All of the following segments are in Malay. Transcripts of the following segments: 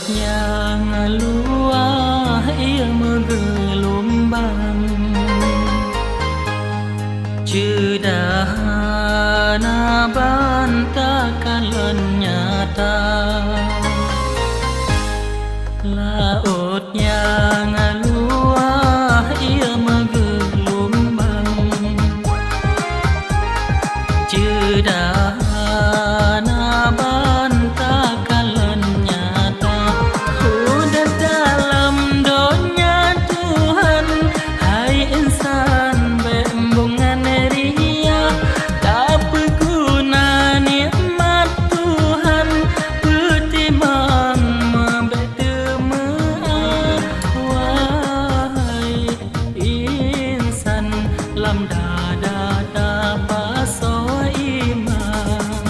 Lautnya ngeluah ia menggelombang, cedahana bantakan nyata. Lautnya ngeluah ia menggelombang, cedahana bantakan nyata. Udah dalam donya Tuhan, hai insan bembungan ria, tak berguna nikmat Tuhan, petimbang membetema. Wahai insan lam dada dapat so iman.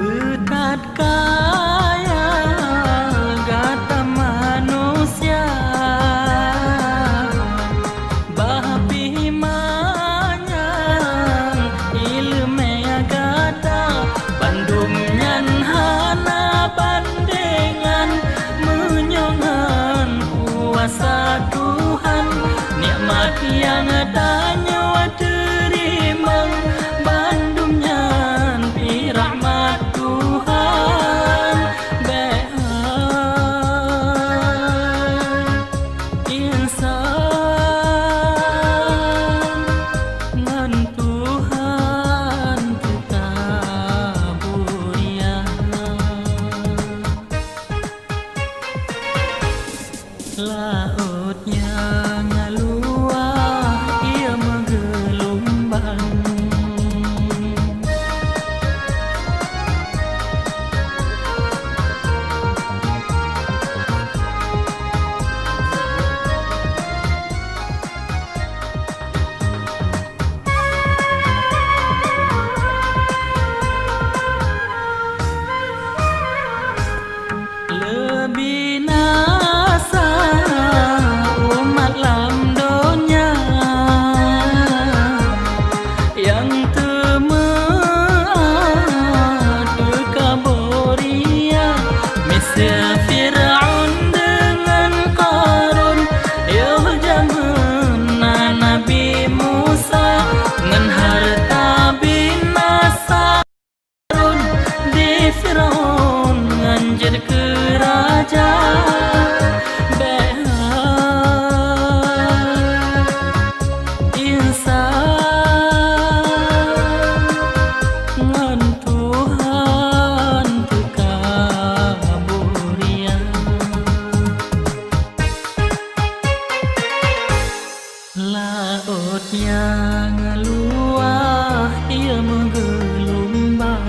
Betat kaya gata manusia, bahapi manyang ilmu gata, bandumnyan hana bandengan, menyongan kuasa Tuhan, nikmat yang tanya terima, bandumnyan rahmat Tuhan. Behai insan ngan Tuhan kita buria. Lautnya ngeluah ia menggelombang, lebih nasa umat lam donya yang temeadu kaboria. Mesir Fir'aun dengan Qarun, ya zaman Nabi Musa, ngan harta binasa di Fir'aun nganjir ke raja. Behai insan ngan Tuhan tuka buria. Lautnya ngeluah ia menggelombang,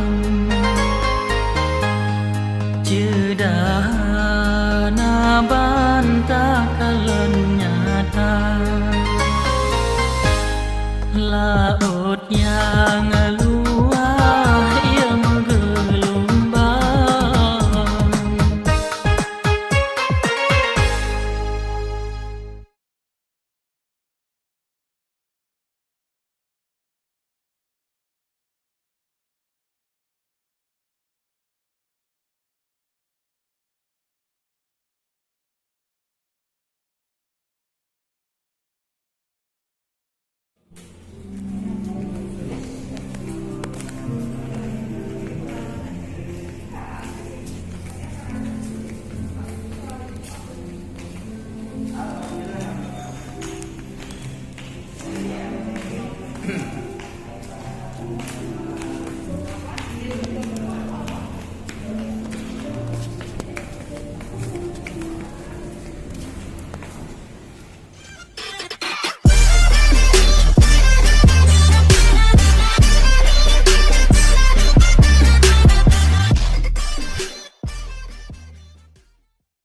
cedahana bantakan nyata. Lautnya ngeluah ia menggelombang,